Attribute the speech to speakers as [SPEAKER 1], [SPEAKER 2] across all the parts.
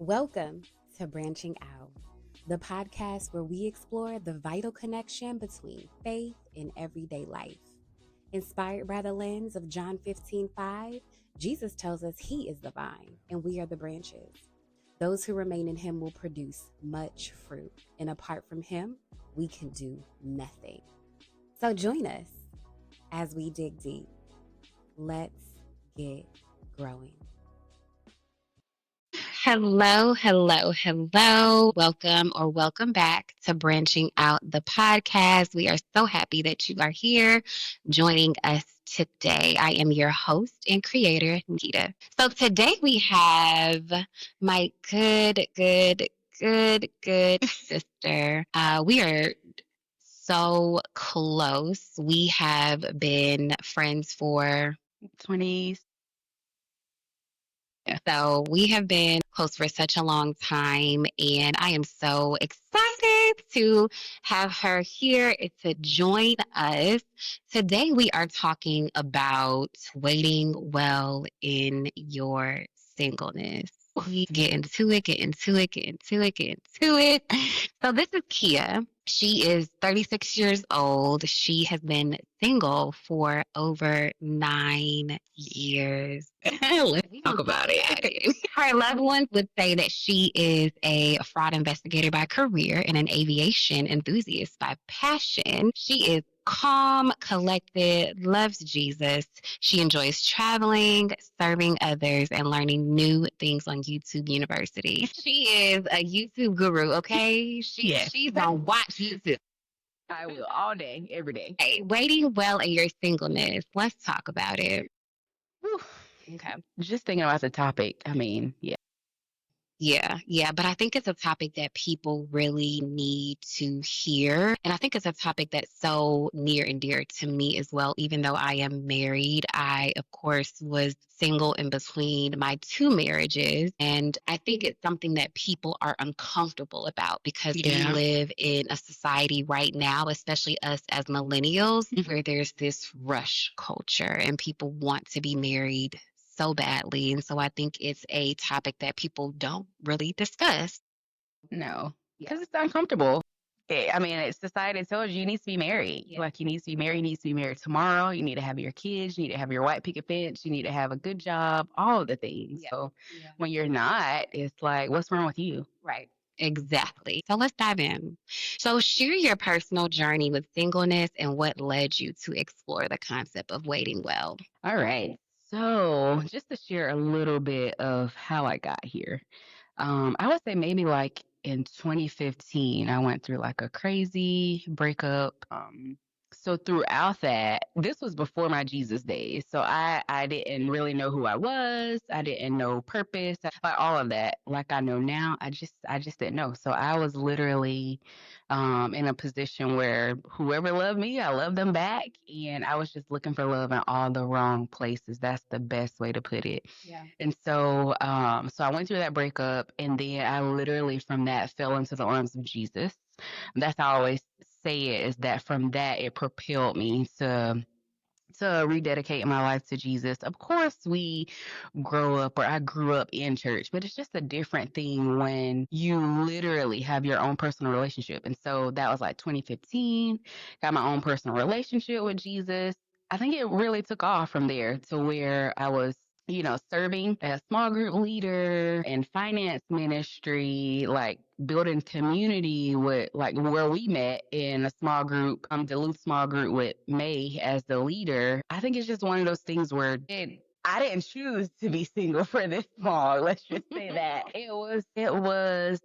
[SPEAKER 1] Welcome to Branching Out, the podcast where we explore the vital connection between faith and everyday life. Inspired by the lens of John 15:5, Jesus tells us he is the vine and we are the branches. Those who remain in him will produce much fruit, and apart from him, we can do nothing. So join us as we dig deep. Let's get growing. Hello. Welcome back to Branching Out the podcast. We are so happy that you are here joining us today. I am your host and creator, Nita. So today we have my good sister. We are so close. We have been friends for
[SPEAKER 2] 20s.
[SPEAKER 1] So we have been close for such a long time, and I am so excited to have her here to join us. Today, we are talking about waiting well in your singleness. We get into it. So this is Keayia. She is 36 years old. She has been single for over 9 years. Let's talk about it. Her loved ones would say that she is a fraud investigator by career and an aviation enthusiast by passion. She is calm, collected, loves Jesus. She enjoys traveling, serving others, and learning new things on YouTube University. She is a YouTube guru, okay? She's gonna watch YouTube.
[SPEAKER 2] I will all day, every day.
[SPEAKER 1] Hey, waiting well in your singleness. Let's talk about it.
[SPEAKER 2] Whew.
[SPEAKER 1] Okay.
[SPEAKER 2] Just thinking about the topic. I mean, yeah.
[SPEAKER 1] Yeah. But I think it's a topic that people really need to hear. And I think it's a topic that's so near and dear to me as well. Even though I am married, I, of course, was single in between my two marriages. And I think it's something that people are uncomfortable about because we live in a society right now, especially us as millennials, where there's this rush culture and people want to be married so badly. And so I think it's a topic that people don't really discuss.
[SPEAKER 2] No, because it's uncomfortable. I mean, society tells you need to be married.
[SPEAKER 1] Yeah.
[SPEAKER 2] Like, you need to be married. You need to be married tomorrow. You need to have your kids. You need to have your white picket fence. You need to have a good job, all of the things.
[SPEAKER 1] Yeah.
[SPEAKER 2] So when you're not, it's like, what's wrong with you?
[SPEAKER 1] Right. Exactly. So let's dive in. So share your personal journey with singleness and what led you to explore the concept of waiting well.
[SPEAKER 2] All right. So just to share a little bit of how I got here. I would say maybe like in 2015, I went through like a crazy breakup. So throughout that, this was before my Jesus days. So I didn't really know who I was. I didn't know purpose, like all of that. Like I know now, I just didn't know. So I was literally in a position where whoever loved me, I loved them back, and I was just looking for love in all the wrong places. That's the best way to put it.
[SPEAKER 1] Yeah.
[SPEAKER 2] And so I went through that breakup, and then I literally from that fell into the arms of Jesus. That's how I always say it, is that from that it propelled me to rededicate my life to Jesus. Of course, I grew up in church, but it's just a different thing when you literally have your own personal relationship. And so that was like 2015, got my own personal relationship with Jesus. I think it really took off from there to where I was, serving as small group leader and finance ministry, like building community with like where we met in a small group, Duluth small group with May as the leader. I think it's just one of those things where I didn't choose to be single for this long. Let's just say that. It was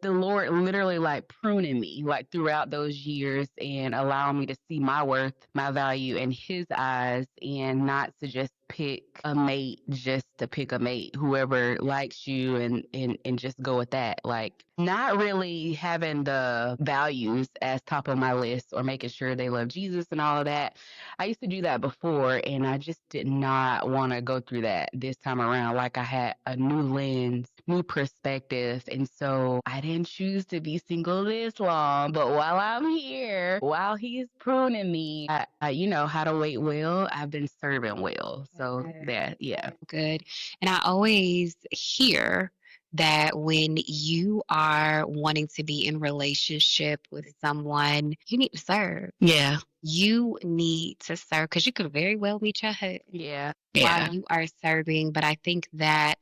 [SPEAKER 2] the Lord literally like pruning me like throughout those years and allowing me to see my worth, my value in his eyes, and not to just pick a mate just to pick a mate, whoever likes you, and just go with that. Like not really having the values as top of my list or making sure they love Jesus and all of that. I used to do that before, and I just did not want to go through that this time around. Like I had a new lens, new perspective. And so I didn't choose to be single this long. But while I'm here, while he's pruning me, you know how to wait well. I've been serving well. So that, yeah.
[SPEAKER 1] Good. And I always hear that when you are wanting to be in relationship with someone, you need to serve.
[SPEAKER 2] Yeah.
[SPEAKER 1] You need to serve because you could very well meet your husband
[SPEAKER 2] Yeah.
[SPEAKER 1] while
[SPEAKER 2] Yeah.
[SPEAKER 1] you are serving. But I think that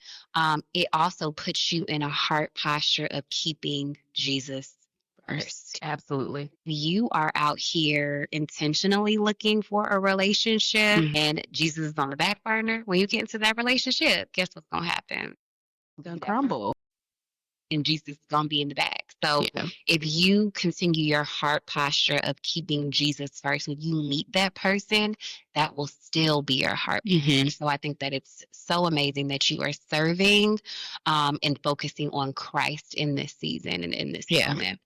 [SPEAKER 1] it also puts you in a heart posture of keeping Jesus first.
[SPEAKER 2] Absolutely.
[SPEAKER 1] You are out here intentionally looking for a relationship
[SPEAKER 2] Mhm.
[SPEAKER 1] and Jesus is on the back burner. When you get into that relationship, guess what's going to happen?
[SPEAKER 2] Gonna crumble.
[SPEAKER 1] And Jesus is going to be in the back. So
[SPEAKER 2] Yeah.
[SPEAKER 1] if you continue your heart posture of keeping Jesus first, when you meet that person, that will still be your heart.
[SPEAKER 2] Mm-hmm.
[SPEAKER 1] So I think that it's so amazing that you are serving and focusing on Christ in this season and in this moment.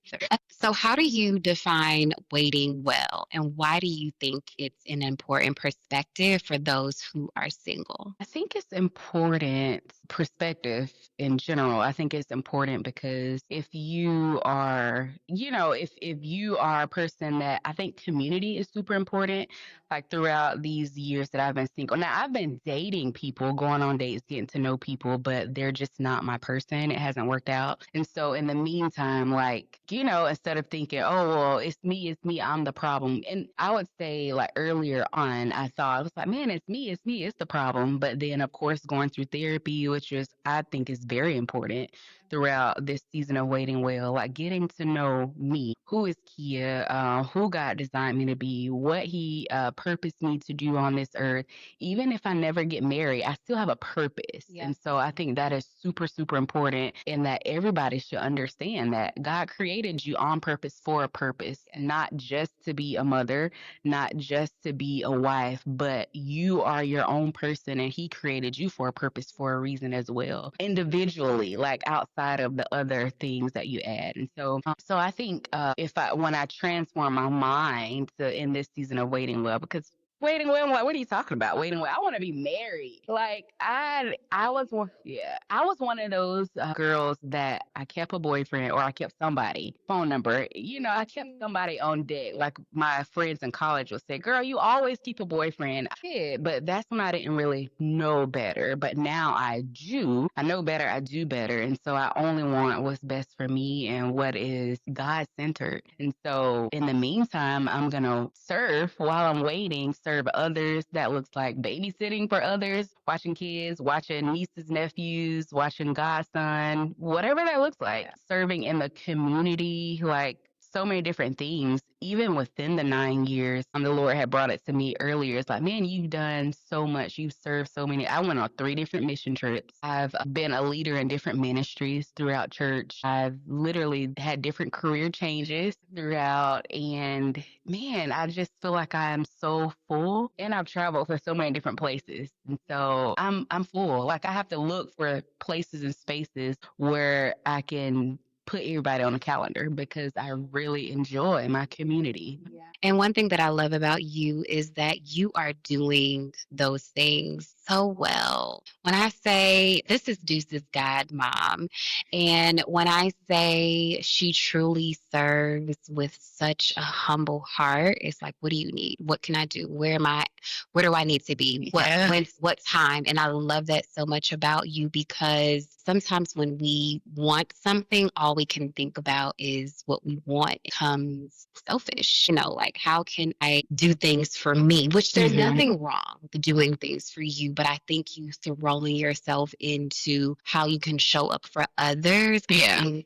[SPEAKER 1] So how do you define waiting well? And why do you think it's an important perspective for those who are single?
[SPEAKER 2] I think it's important perspective in general. I think it's important because if you are, if you are a person that I think community is super important, like throughout these years that I've been single. Now I've been dating people, going on dates, getting to know people, but they're just not my person. It hasn't worked out. And so in the meantime, like, instead of thinking, oh, well, it's me, I'm the problem. And I would say like earlier on, I thought, I was like, man, it's me, it's the problem. But then of course going through therapy, which is I think is very important throughout this season of Waiting Well, like getting to know me, who is Keayia, who God designed me to be, what He purposed me to do on this earth. Even if I never get married, I still have a purpose.
[SPEAKER 1] Yeah.
[SPEAKER 2] And so I think that is super, super important, and that everybody should understand that God created you on purpose for a purpose, not just to be a mother, not just to be a wife, but you are your own person and He created you for a purpose, for a reason as well, individually, like outside of the other things that you add. And so I think when I transform my mind in this season of Waiting Well, because Waiting Well, I'm like, what are you talking about? Waiting Well, I want to be married. Like I was one of those girls that I kept a boyfriend or I kept somebody phone number. I kept somebody on deck. Like my friends in college would say, "Girl, you always keep a boyfriend." I did, but that's when I didn't really know better. But now I do. I know better. I do better, and so I only want what's best for me and what is God centered. And so in the meantime, I'm gonna serve while I'm waiting. Serve others. That looks like babysitting for others, watching kids, watching nieces, nephews, watching godson, whatever that looks like. Serving in the community, like so many different things. Even within the 9 years, the Lord had brought it to me earlier. It's like, man, you've done so much. You've served so many. I went on 3 different mission trips. I've been a leader in different ministries throughout church. I've literally had different career changes throughout. And man, I just feel like I am so full. And I've traveled for so many different places. And so I'm full. Like I have to look for places and spaces where I can put everybody on the calendar because I really enjoy my community.
[SPEAKER 1] And one thing that I love about you is that you are doing those things so well. When I say this is Deuce's God mom, and when I say she truly serves with such a humble heart, it's like, what do you need? What can I do? Where am I? Where do I need to be? What time? And I love that so much about you because sometimes when we want something, all we can think about is what we want. It becomes selfish, like how can I do things for me? Which there's nothing wrong with doing things for you, but I think you throwing yourself into how you can show up for others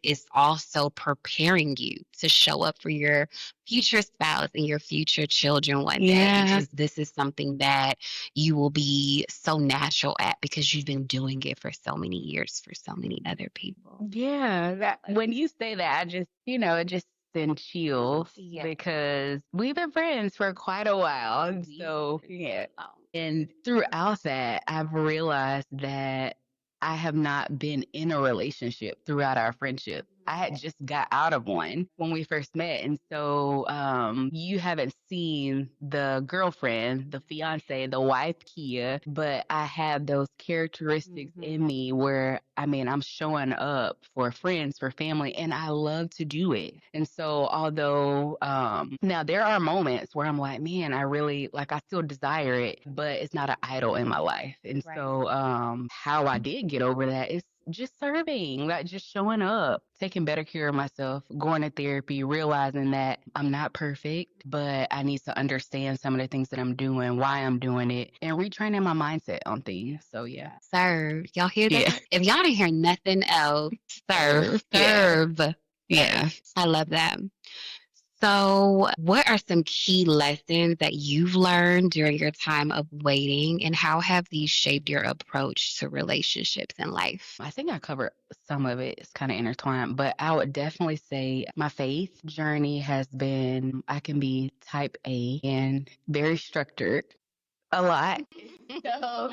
[SPEAKER 1] is also preparing you to show up for your future spouse and your future children one day. Because this is something that you will be so natural at because you've been doing it for so many years for so many other people.
[SPEAKER 2] Yeah, when you say that, I just, it just sends chills because we've been friends for quite a while. And so, yeah. And throughout that, I've realized that I have not been in a relationship throughout our friendship. I had just got out of one when we first met. And so you haven't seen the girlfriend, the fiance, the wife, Keayia, but I have those characteristics in me where, I'm showing up for friends, for family, and I love to do it. And so although now there are moments where I'm like, man, I really, like, I still desire it, but it's not an idol in my life. And so how I did get over that is just serving, like just showing up, taking better care of myself, going to therapy, realizing that I'm not perfect, but I need to understand some of the things that I'm doing, why I'm doing it, and retraining my mindset on things. So yeah.
[SPEAKER 1] Serve. Y'all hear
[SPEAKER 2] Yeah.
[SPEAKER 1] that? If y'all didn't hear nothing else, serve.
[SPEAKER 2] Yeah.
[SPEAKER 1] Serve.
[SPEAKER 2] Yeah.
[SPEAKER 1] I love that. So, what are some key lessons that you've learned during your time of waiting, and how have these shaped your approach to relationships and life?
[SPEAKER 2] I think I covered some of it. It's kind of intertwined, but I would definitely say my faith journey has been, I can be type A and very structured a lot. So,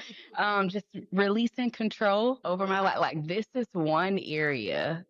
[SPEAKER 2] just releasing control over my life. Like, this is one area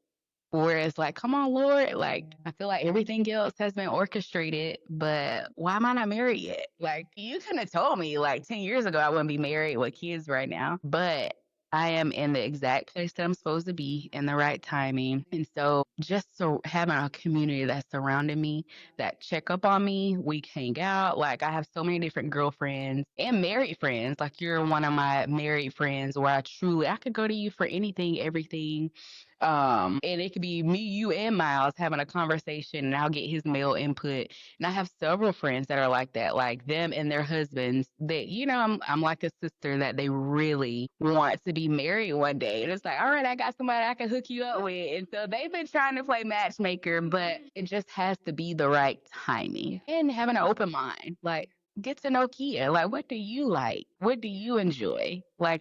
[SPEAKER 2] where it's like, come on, Lord. Like, I feel like everything else has been orchestrated, but why am I not married yet? Like, you couldn't have told me like 10 years ago I wouldn't be married with kids right now. But I am in the exact place that I'm supposed to be in the right timing. And so just so having a community that's surrounding me, that check up on me, we hang out. Like, I have so many different girlfriends and married friends. Like, you're one of my married friends where I could go to you for anything, everything. And it could be me, you, and Miles having a conversation, and I'll get his male input. And I have several friends that are like that, like them and their husbands. That I'm like a sister that they really want to be married one day, and it's like, all right, I got somebody I can hook you up with. And so they've been trying to play matchmaker, but it just has to be the right timing and having an open mind, like. Get to know Keayia. Like, what do you like? What do you enjoy? Like,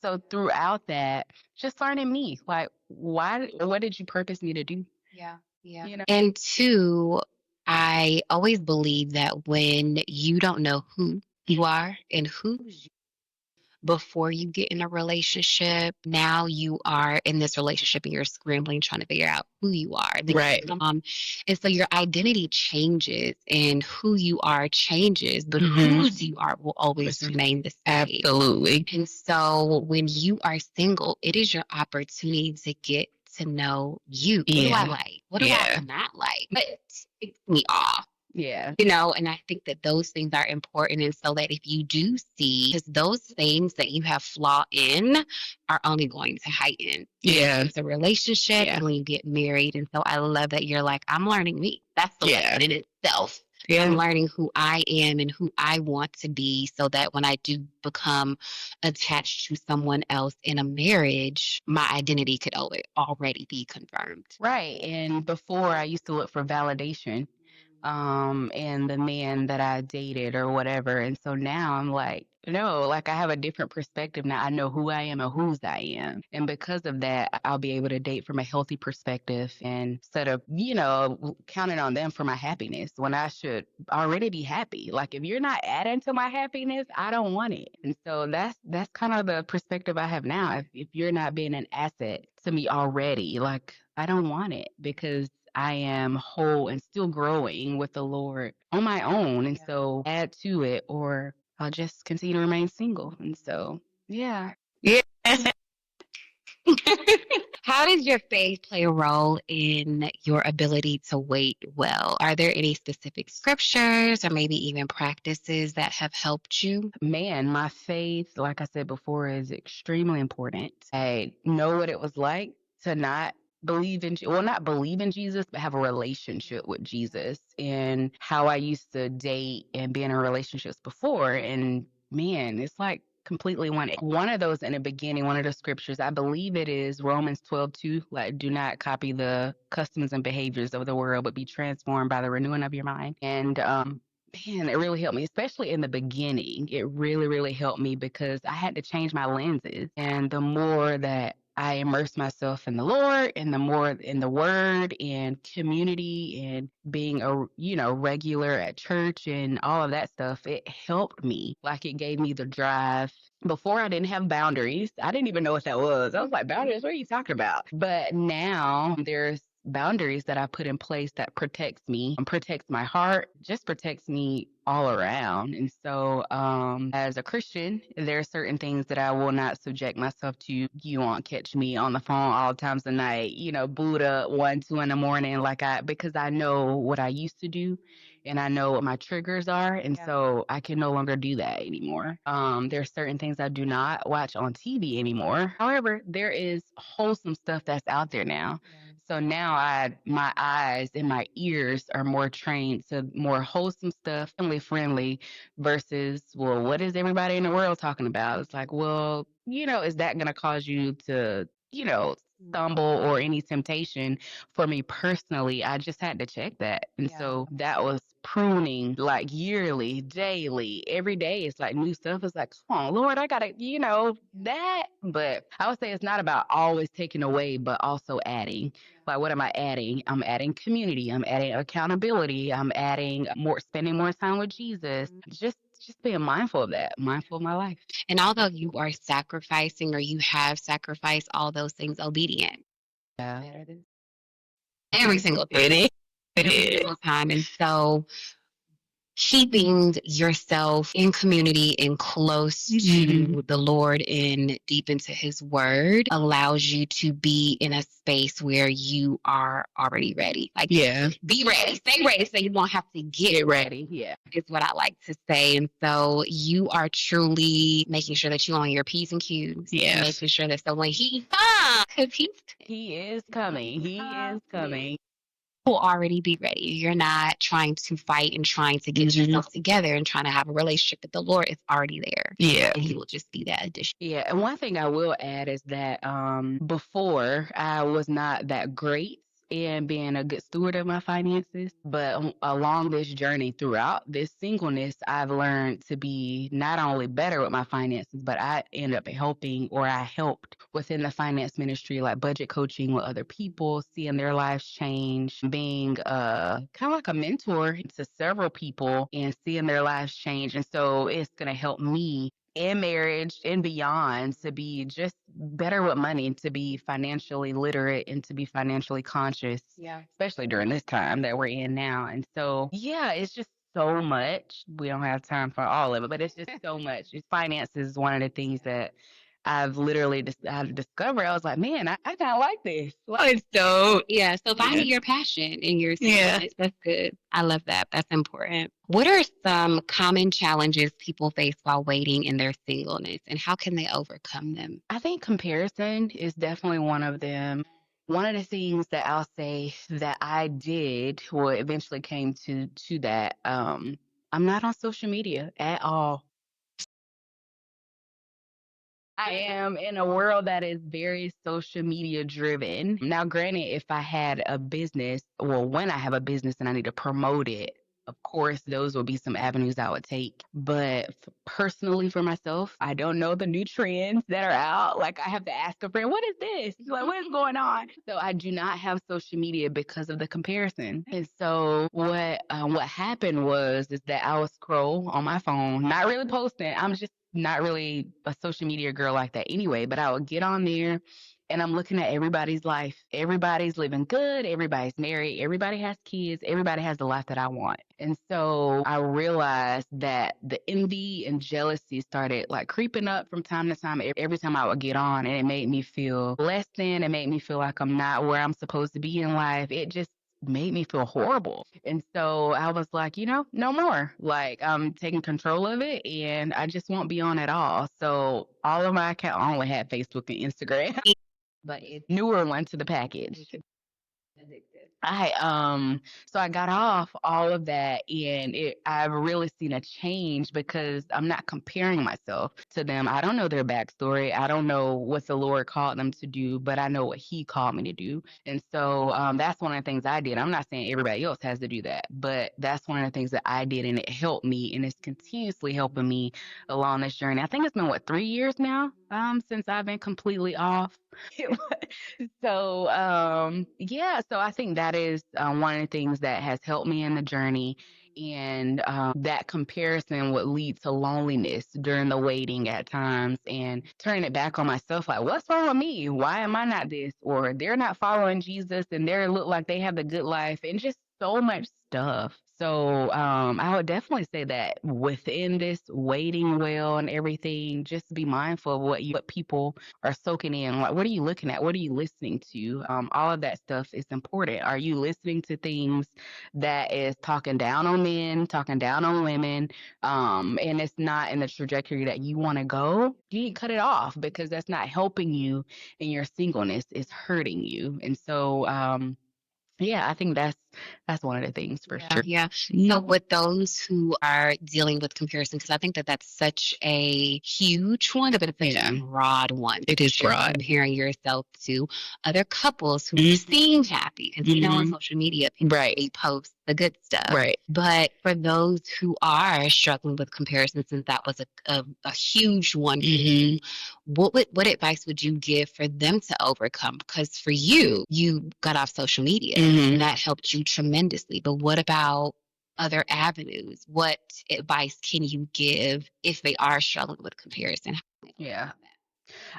[SPEAKER 2] so throughout that, just learning me. Like, what did you purpose me to do?
[SPEAKER 1] Yeah, yeah.
[SPEAKER 2] You know?
[SPEAKER 1] And two, I always believe that when you don't know who you are and who's before you get in a relationship. Now you are in this relationship and you're scrambling, trying to figure out who you are.
[SPEAKER 2] Right.
[SPEAKER 1] And so your identity changes and who you are changes, but whose you are will always remain the same.
[SPEAKER 2] Absolutely.
[SPEAKER 1] And so when you are single, it is your opportunity to get to know you. What do I like? What do I not like? What ticks me off?
[SPEAKER 2] Yeah.
[SPEAKER 1] And I think that those things are important. And so that if you do see, because those things that you have flaw in are only going to heighten.
[SPEAKER 2] Yeah.
[SPEAKER 1] It's a relationship and when you get married. And so I love that you're like, I'm learning me. That's the lesson in itself. I'm learning who I am and who I want to be so that when I do become attached to someone else in a marriage, my identity could already be confirmed.
[SPEAKER 2] Right. And before I used to look for validation and the man that I dated or whatever. And so now I'm like, no, like I have a different perspective now. I know who I am and whose I am. And because of that, I'll be able to date from a healthy perspective and instead of, counting on them for my happiness when I should already be happy. Like if you're not adding to my happiness, I don't want it. And so that's kind of the perspective I have now. If you're not being an asset to me already, like I don't want it because I am whole and still growing with the Lord on my own. And so add to it, or I'll just continue to remain single. And so, yeah.
[SPEAKER 1] Yeah. How does your faith play a role in your ability to wait well? Are there any specific scriptures or maybe even practices that have helped you?
[SPEAKER 2] Man, my faith, like I said before, is extremely important. I know what it was like to not not believe in Jesus, but have a relationship with Jesus and how I used to date and be in relationships before. And man, it's like completely one of those in the beginning, one of the scriptures, I believe it is Romans 12:2, like do not copy the customs and behaviors of the world, but be transformed by the renewing of your mind. And man, it really helped me, especially in the beginning. It really, really helped me because I had to change my lenses. And the more that I immerse myself in the Lord and the more in the word and community and being regular at church and all of that stuff, it helped me. Like it gave me the drive. Before I didn't have boundaries. I didn't even know what that was. I was like, boundaries, what are you talking about? But now there's boundaries that I put in place that protects me and protects my heart, just protects me all around. And so, as a Christian, there are certain things that I will not subject myself to. You won't catch me on the phone all times of night, boot up 1, 2 in the morning, because I know what I used to do and I know what my triggers are. And so I can no longer do that anymore. There are certain things I do not watch on TV anymore. However, there is wholesome stuff that's out there now. So now my eyes and my ears are more trained to more wholesome stuff, family friendly versus, well, what is everybody in the world talking about? It's like, well, is that going to cause you to, stumble or any temptation? For me personally, I just had to check that. And so that was pruning, like yearly, daily, every day. It's like new stuff. It's like, come on, Lord, I gotta, that. But I would say it's not about always taking away, but also adding. Like, what am I adding? I'm adding community. I'm adding accountability. I'm adding spending more time with Jesus. Just being mindful of that, mindful of my life.
[SPEAKER 1] And although you are sacrificing or you have sacrificed all those things, obedient.
[SPEAKER 2] Yeah.
[SPEAKER 1] Every single time.
[SPEAKER 2] It is.
[SPEAKER 1] Every single time. And so keeping yourself in community and close to the Lord and deep into his word allows you to be in a space where you are already ready. Like, be ready, stay ready so you won't have to get ready.
[SPEAKER 2] Yeah.
[SPEAKER 1] Is what I like to say. And so you are truly making sure that you're on your P's and Q's.
[SPEAKER 2] Yeah.
[SPEAKER 1] Making sure that so when he comes, because
[SPEAKER 2] he is coming. He is coming.
[SPEAKER 1] Will already be ready. You're not trying to fight and trying to get yourself together and trying to have a relationship with the Lord. It's already there.
[SPEAKER 2] Yeah.
[SPEAKER 1] And he will just be that addition.
[SPEAKER 2] Yeah. And one thing I will add is that before I was not that great in being a good steward of my finances. But along this journey, throughout this singleness, I've learned to be not only better with my finances, but I end up I helped within the finance ministry, like budget coaching with other people, seeing their lives change, being kind of like a mentor to several people and seeing their lives change. And so it's going to help me in marriage and beyond to be just better with money, to be financially literate and to be financially conscious, especially during this time that we're in now. And so, it's just so much. We don't have time for all of it, but it's just so much. Finances is one of the things that I've literally I've discovered. I was like, man, I kind of like this.
[SPEAKER 1] So finding your passion in your singleness, that's good. I love that. That's important. What are some common challenges people face while waiting in their singleness, and how can they overcome them?
[SPEAKER 2] I think comparison is definitely one of them. One of the things that I'll say that I did, well, eventually came to that. I'm not on social media at all. I am in a world that is very social media driven. Now, granted, if I had a business, well, when I have a business and I need to promote it, of course, those will be some avenues I would take. But personally, for myself, I don't know the new trends that are out. Like, I have to ask a friend, what is this? Like, what is going on? So I do not have social media because of the comparison. And so what happened is that I would scroll on my phone, not really posting. I'm just not really a social media girl like that anyway, but I would get on there and I'm looking at everybody's life. Everybody's living good. Everybody's married. Everybody has kids. Everybody has the life that I want. And so I realized that the envy and jealousy started like creeping up from time to time. Every time I would get on, and it made me feel less than. It made me feel like I'm not where I'm supposed to be in life. It just made me feel horrible. And so I was like, no more. Like, I'm taking control of it and I just won't be on at all. So all of my accounts, I only had Facebook and Instagram, but it's newer one to the package. So I got off all of that, and I've really seen a change because I'm not comparing myself to them. I don't know their backstory. I don't know what the Lord called them to do, but I know what he called me to do. And so that's one of the things I did. I'm not saying everybody else has to do that, but that's one of the things that I did, and it helped me, and it's continuously helping me along this journey. I think it's been 3 years now since I've been completely off. So, yeah, so I think that is one of the things that has helped me in the journey. And that comparison would lead to loneliness during the waiting at times and turning it back on myself like, what's wrong with me? Why am I not this? Or they're not following Jesus and they look like they have the good life and just so much stuff. So I would definitely say that within this waiting well and everything, just be mindful of what people are soaking in. Like, what are you looking at? What are you listening to? All of that stuff is important. Are you listening to things that is talking down on men, talking down on women, and it's not in the trajectory that you want to go? You need to cut it off because that's not helping you in your singleness. It's hurting you. And so, yeah, I think that's one of the things for
[SPEAKER 1] Yeah,
[SPEAKER 2] sure.
[SPEAKER 1] yeah. So with those who are dealing with comparison, because I think that that's such a huge one, but it's such a
[SPEAKER 2] Yeah,
[SPEAKER 1] broad one.
[SPEAKER 2] it is
[SPEAKER 1] You're
[SPEAKER 2] broad.
[SPEAKER 1] comparing yourself to other couples who
[SPEAKER 2] Mhm.
[SPEAKER 1] seem happy, because you know on
[SPEAKER 2] Mhm.
[SPEAKER 1] social media people
[SPEAKER 2] Right.
[SPEAKER 1] really post the good stuff.
[SPEAKER 2] Right.
[SPEAKER 1] But for those who are struggling with comparison, since that was a huge one,
[SPEAKER 2] Mhm.
[SPEAKER 1] what advice would you give for them to overcome? Because for you, you got off social media
[SPEAKER 2] Mhm.
[SPEAKER 1] and that helped you tremendously. But what about other avenues? What advice can you give if they are struggling with comparison? How can they
[SPEAKER 2] Yeah.
[SPEAKER 1] overcome that?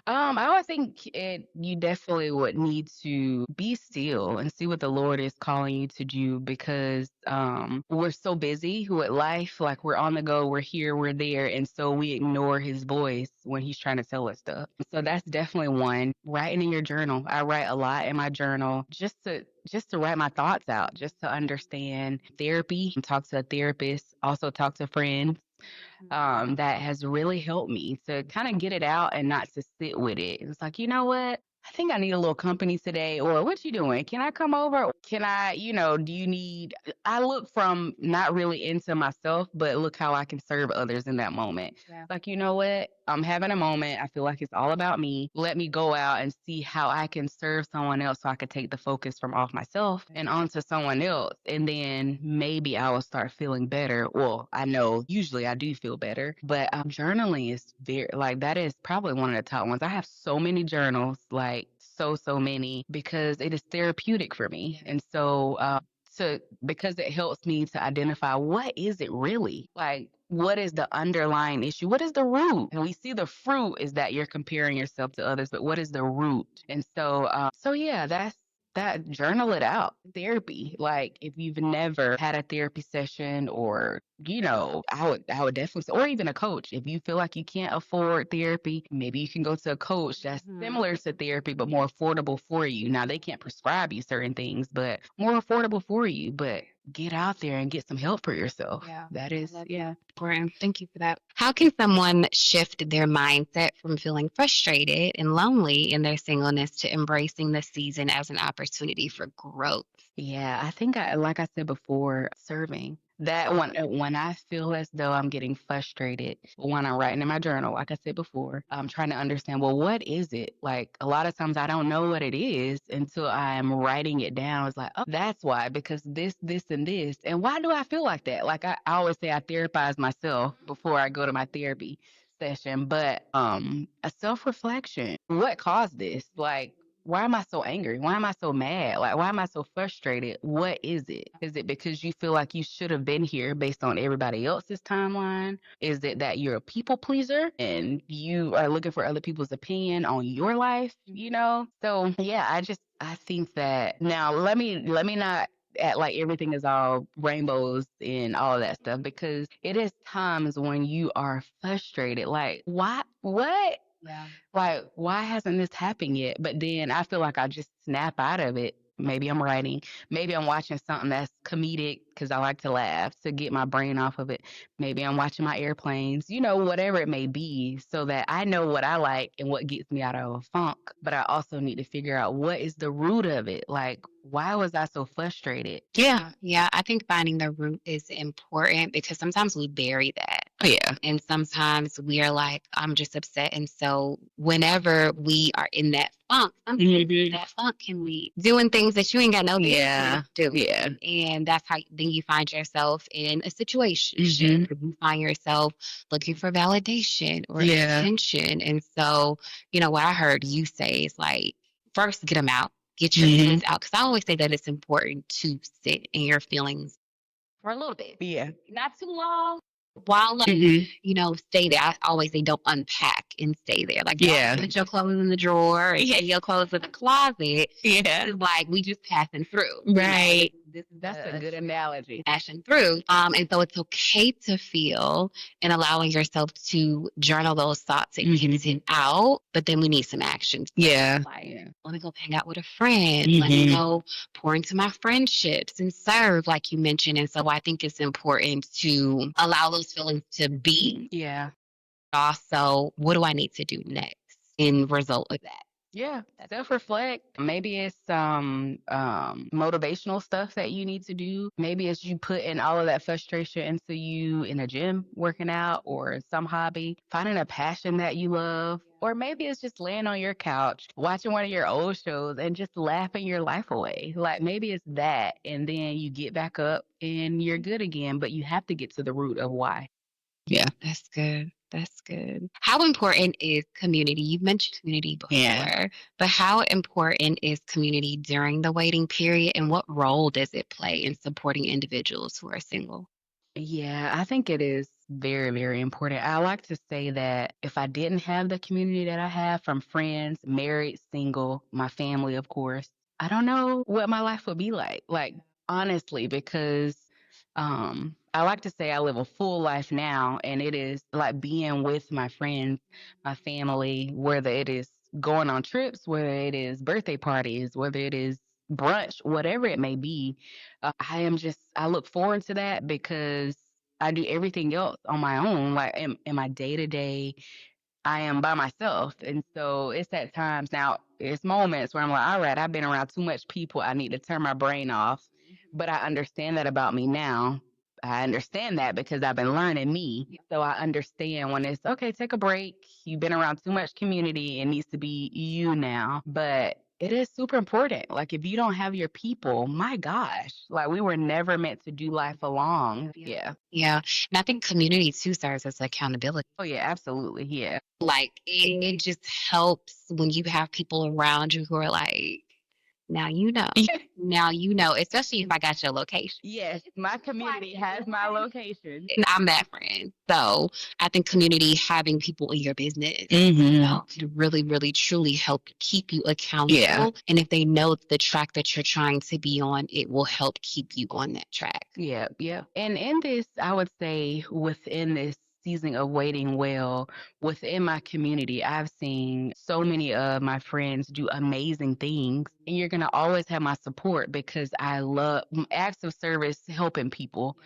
[SPEAKER 2] I would think you definitely would need to be still and see what the Lord is calling you to do because we're so busy with life, like we're on the go, we're here, we're there, and so we ignore his voice when he's trying to tell us stuff. So that's definitely one. Writing in your journal. I write a lot in my journal just to write my thoughts out, just to understand therapy, talk to a therapist, also talk to friends that has really helped me to kind of get it out and not to sit with it. It's like, you know what? I think I need a little company today. Or what you doing? Can I come over? Can I, do you need I look from not really into myself, but look how I can serve others in that moment.
[SPEAKER 1] Yeah.
[SPEAKER 2] Like, you know what? I'm having a moment. I feel like it's all about me. Let me go out and see how I can serve someone else so I could take the focus from off myself and onto someone else. And then maybe I will start feeling better. Well, I know usually I do feel better, but journaling is very, like, that is probably one of the top ones. I have so many journals, like, so many, because it is therapeutic for me. And so, because it helps me to identify what is it really like, what is the underlying issue, what is the root. And we see the fruit is that you're comparing yourself to others, but what is the root? And so yeah, that's that. Journal it out. Therapy, like, if you've never had a therapy session, or I would definitely say, or even a coach, if you feel like you can't afford therapy, maybe you can go to a coach that's similar to therapy but more affordable for you. Now, they can't prescribe you certain things, but more affordable for you. But get out there and get some help for yourself.
[SPEAKER 1] Yeah,
[SPEAKER 2] That
[SPEAKER 1] I
[SPEAKER 2] is,
[SPEAKER 1] love
[SPEAKER 2] yeah.
[SPEAKER 1] that. Important. Thank you for that. How can someone shift their mindset from feeling frustrated and lonely in their singleness to embracing the season as an opportunity for growth?
[SPEAKER 2] Yeah, I think like I said before, serving. That when I feel as though I'm getting frustrated, when I'm writing in my journal, like I said before, I'm trying to understand, well, what is it? Like, a lot of times I don't know what it is until I'm writing it down. It's like, oh, that's why, because this, and this. And why do I feel like that? Like, I always say I therapize myself before I go to my therapy session, but a self-reflection. What caused this? Like, why am I so angry? Why am I so mad? Like, why am I so frustrated? What is it? Is it because you feel like you should have been here based on everybody else's timeline? Is it that you're a people pleaser and you are looking for other people's opinion on your life? So yeah, I think that now let me not act like everything is all rainbows and all of that stuff, because it is times when you are frustrated. Like, why? What?
[SPEAKER 1] Yeah.
[SPEAKER 2] Like, why hasn't this happened yet? But then I feel like I just snap out of it. Maybe I'm writing, maybe I'm watching something that's comedic because I like to laugh to get my brain off of it. Maybe I'm watching my airplanes, whatever it may be, so that I know what I like and what gets me out of a funk. But I also need to figure out what is the root of it. Like, why was I so frustrated?
[SPEAKER 1] Yeah, yeah. I think finding the root is important because sometimes we bury that
[SPEAKER 2] Oh, yeah.
[SPEAKER 1] And sometimes we are like, I'm just upset. And so whenever we are in that funk, that funk can be doing things that you ain't got no business doing.
[SPEAKER 2] Yeah.
[SPEAKER 1] And that's how then you find yourself in a situation. You find yourself looking for validation or attention. And so, what I heard you say is like, first get them out, get your feelings out. Because I always say that it's important to sit in your feelings for a little bit,
[SPEAKER 2] Yeah.
[SPEAKER 1] not too long. While stay there. I always say don't unpack and stay there. Like don't put your clothes in the drawer and your clothes in the closet.
[SPEAKER 2] Yeah.
[SPEAKER 1] It's like we just passing through.
[SPEAKER 2] Right.
[SPEAKER 1] This is
[SPEAKER 2] That's a good analogy.
[SPEAKER 1] passing through. And so it's okay to feel and allowing yourself to journal those thoughts and get it out. But then we need some action.
[SPEAKER 2] Yeah.
[SPEAKER 1] Like, let me go hang out with a friend. Let me go pour into my friendships and serve, like you mentioned. And so I think it's important to allow those feelings to be.
[SPEAKER 2] Yeah.
[SPEAKER 1] Also, what do I need to do next in result of that?
[SPEAKER 2] Yeah, self-reflect. Maybe it's motivational stuff that you need to do. Maybe it's you putting all of that frustration into you in a gym, working out, or some hobby, finding a passion that you love. Or maybe it's just laying on your couch, watching one of your old shows and just laughing your life away. Like maybe it's that. And then you get back up and you're good again, but you have to get to the root of why.
[SPEAKER 1] Yeah. That's good. That's good. How important is community? You've mentioned community before, but how important is community during the waiting period and what role does it play in supporting individuals who are single?
[SPEAKER 2] Yeah, I think it is very, very important. I like to say that if I didn't have the community that I have from friends, married, single, my family, of course, I don't know what my life would be like. Like, honestly, because I like to say I live a full life now, and it is like being with my friends, my family, whether it is going on trips, whether it is birthday parties, whether it is brunch, whatever it may be. I look forward to that because I do everything else on my own. Like in my day to day, I am by myself. And so it's at times now, it's moments where I'm like, all right, I've been around too much people. I need to turn my brain off. But I understand that about me now. I understand that because I've been learning me. So I understand when it's okay, take a break. You've been around too much community. It needs to be you now. But it is super important. Like if you don't have your people, my gosh, like we were never meant to do life alone. Yeah.
[SPEAKER 1] Yeah. And I think community too serves as accountability.
[SPEAKER 2] Oh yeah, absolutely. Yeah.
[SPEAKER 1] Like it just helps when you have people around you who are like, now you know. Now you know, especially if I got your location.
[SPEAKER 2] Yes, my community has my location.
[SPEAKER 1] And I'm that friend. So I think community, having people in your business, could really, really, truly help keep you accountable.
[SPEAKER 2] Yeah.
[SPEAKER 1] And if they know the track that you're trying to be on, it will help keep you on that track.
[SPEAKER 2] Yeah, yeah. And in this, I would say within this season of waiting well, within my community, I've seen so many of my friends do amazing things. And you're gonna always have my support because I love acts of service, helping people.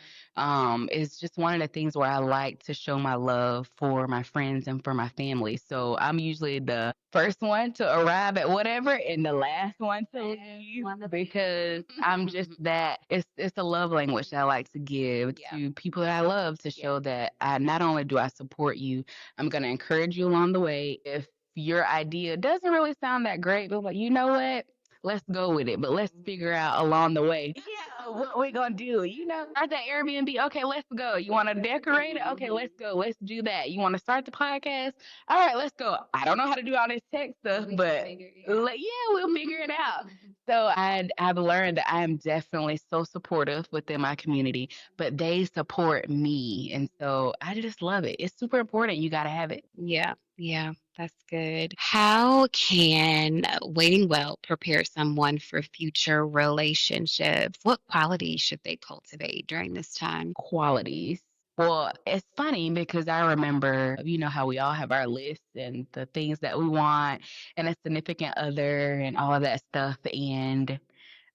[SPEAKER 2] Is just one of the things where I like to show my love for my friends and for my family. So I'm usually the first one to arrive at whatever and the last one to leave because I'm just that it's a love language that I like to give to people that I love to show that I not only do I support you, I'm gonna encourage you along the way. If your idea doesn't really sound that great, but like, you know what? Let's go with it, but let's figure out along the way. Yeah, what we gonna do? Start that Airbnb. Okay, let's go. You want to decorate it? Okay, let's go. Let's do that. You want to start the podcast? All right, let's go. I don't know how to do all this tech stuff, but yeah, we'll figure it out. So I've learned that I am definitely so supportive within my community, but they support me, and so I just love it. It's super important. You got to have it.
[SPEAKER 1] Yeah, yeah, that's good. How can waiting well prepare someone for future relationships? What qualities should they cultivate during this time?
[SPEAKER 2] Qualities. Well, it's funny because I remember, how we all have our lists and the things that we want and a significant other and all of that stuff. And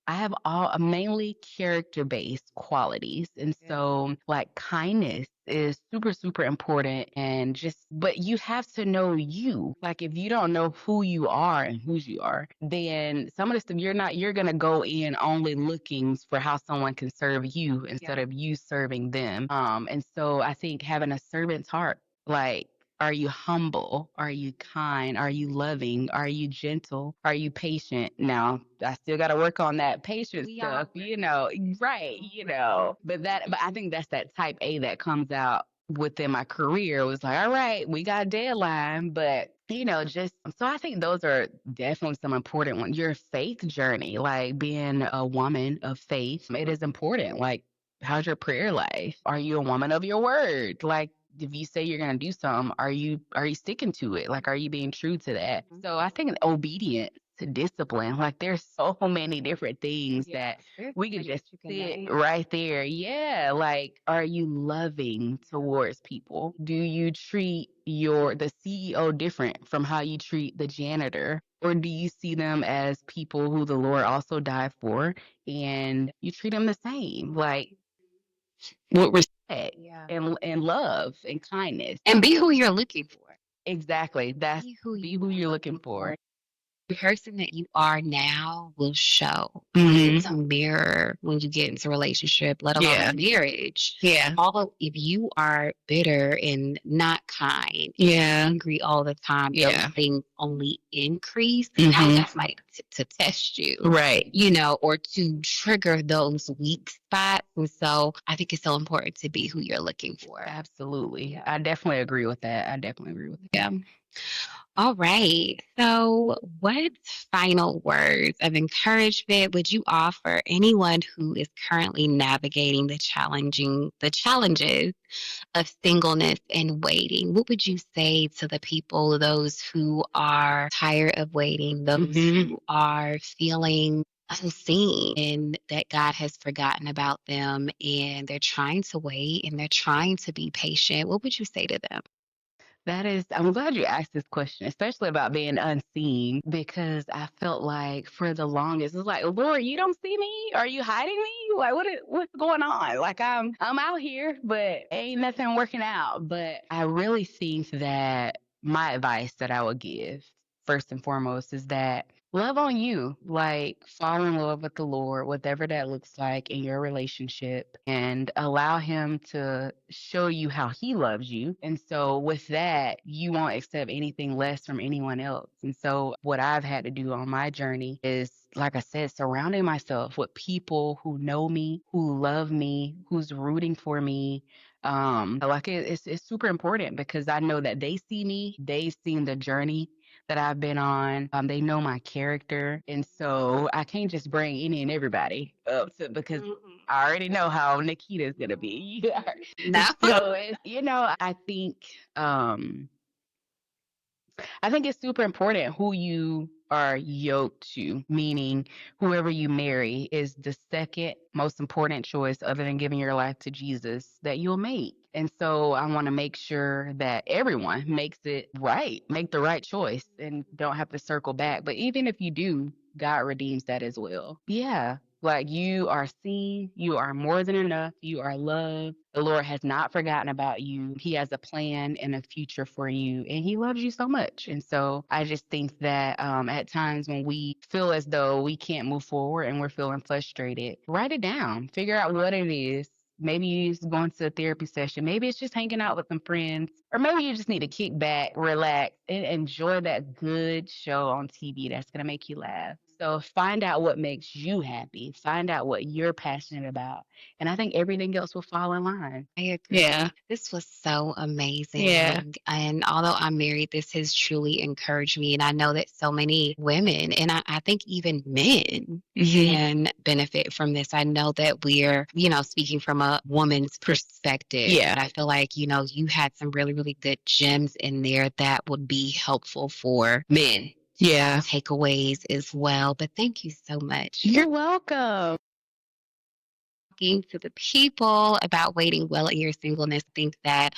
[SPEAKER 2] I have all mainly character-based qualities. And
[SPEAKER 1] Yeah.
[SPEAKER 2] so like kindness is super, super important and just but you have to know you. Like if you don't know who you are and whose you are, then some of the stuff you're gonna go in only looking for how someone can serve you instead
[SPEAKER 1] Yeah.
[SPEAKER 2] of you serving them. And so I think having a servant's heart, like are you humble? Are you kind? Are you loving? Are you gentle? Are you patient? Now, I still got to work on that patience
[SPEAKER 1] We
[SPEAKER 2] stuff,
[SPEAKER 1] all
[SPEAKER 2] you know, right, you know. But I think that's that type A that comes out within my career. It was like, all right, we got a deadline, but you know, just so I think those are definitely some important ones. Your faith journey, like being a woman of faith, it is important. Like, how's your prayer life? Are you a woman of your word? Like, if you say you're gonna do something, are you sticking to it? Like, are you being true to that?
[SPEAKER 1] Mhm.
[SPEAKER 2] So I think obedience to discipline, like there's so many different things
[SPEAKER 1] Yeah.
[SPEAKER 2] that
[SPEAKER 1] There's
[SPEAKER 2] we
[SPEAKER 1] so
[SPEAKER 2] could
[SPEAKER 1] many
[SPEAKER 2] just
[SPEAKER 1] that you can
[SPEAKER 2] sit
[SPEAKER 1] name.
[SPEAKER 2] right there. Yeah, like are you loving towards people? Do you treat the CEO different from how you treat the janitor? Or do you see them as people who the Lord also died for and you treat them the same? Like with respect
[SPEAKER 1] Yeah.
[SPEAKER 2] and love and kindness.
[SPEAKER 1] And be who you're looking for.
[SPEAKER 2] Exactly. That's
[SPEAKER 1] Be who
[SPEAKER 2] be
[SPEAKER 1] you
[SPEAKER 2] who
[SPEAKER 1] are
[SPEAKER 2] you're looking
[SPEAKER 1] looking
[SPEAKER 2] for.
[SPEAKER 1] for. The person that you are now will show.
[SPEAKER 2] Mhm.
[SPEAKER 1] It's a mirror when you get into a relationship, let alone
[SPEAKER 2] Yeah.
[SPEAKER 1] a marriage.
[SPEAKER 2] Yeah.
[SPEAKER 1] Although if you are bitter and not kind,
[SPEAKER 2] Yeah.
[SPEAKER 1] angry all the time,
[SPEAKER 2] Yeah.
[SPEAKER 1] those things only increase. Now
[SPEAKER 2] Mhm.
[SPEAKER 1] that's like to test you,
[SPEAKER 2] Right.
[SPEAKER 1] or to trigger those weak spots. And so I think it's so important to be who you're looking for.
[SPEAKER 2] Absolutely.
[SPEAKER 1] Yeah.
[SPEAKER 2] I definitely agree with that. I definitely agree with that.
[SPEAKER 1] Yeah. All right. So, what final words of encouragement would you offer anyone who is currently navigating the challenges of singleness and waiting? What would you say to the people, those who are tired of waiting, those who are feeling unseen and that God has forgotten about them and they're trying to wait and they're trying to be patient? What would you say to them?
[SPEAKER 2] I'm glad you asked this question, especially about being unseen, because I felt like for the longest, it's like, Lord, you don't see me? Are you hiding me? Like, what's going on? Like, I'm out here, but ain't nothing working out. But I really think that my advice that I would give, first and foremost, is that love on you. Like, fall in love with the Lord, whatever that looks like in your relationship, and allow Him to show you how He loves you. And so, with that, you won't accept anything less from anyone else. And so, what I've had to do on my journey is, like I said, surrounding myself with people who know me, who love me, who's rooting for me. Like it's super important because I know that they see me, they've seen the journey that I've been on. They know my character. And so I can't just bring any and everybody up to because I already know how Nikita's gonna be.
[SPEAKER 1] No.
[SPEAKER 2] So I think it's super important who you are yoked to, meaning whoever you marry is the second most important choice other than giving your life to Jesus that you'll make. And so I want to make sure that everyone makes it right, make the right choice and don't have to circle back. But even if you do, God redeems that as well. Yeah. Like you are seen, you are more than enough, you are loved. The Lord has not forgotten about you. He has a plan and a future for you, and He loves you so much. And so I just think that at times when we feel as though we can't move forward and we're feeling frustrated, write it down, figure out what it is. Maybe it's going to a therapy session. Maybe it's just hanging out with some friends. Or maybe you just need to kick back, relax, and enjoy that good show on TV that's going to make you laugh. So find out what makes you happy. Find out what you're passionate about. And I think everything else will fall in line.
[SPEAKER 1] I agree.
[SPEAKER 2] Yeah.
[SPEAKER 1] This was so amazing.
[SPEAKER 2] Yeah.
[SPEAKER 1] And although I'm married, this has truly encouraged me. And I know that so many women, and I think even men, can benefit from this. I know that we're, speaking from a woman's perspective.
[SPEAKER 2] Yeah.
[SPEAKER 1] But I feel like, you had some really, really good gems in there that would be helpful for men.
[SPEAKER 2] Yeah.
[SPEAKER 1] Takeaways as well. But thank you so much.
[SPEAKER 2] You're welcome.
[SPEAKER 1] talking to the people about waiting well in your singleness. I think that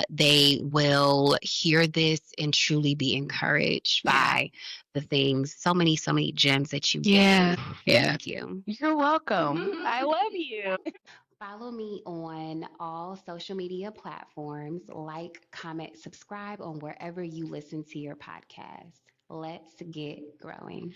[SPEAKER 1] they will hear this and truly be encouraged by the things, so many gems that you
[SPEAKER 2] Yeah.
[SPEAKER 1] gave.
[SPEAKER 2] Yeah.
[SPEAKER 1] Thank you.
[SPEAKER 2] You're welcome. I love you.
[SPEAKER 1] Follow me on all social media platforms. Like, comment, subscribe on wherever you listen to your podcast. Let's get growing.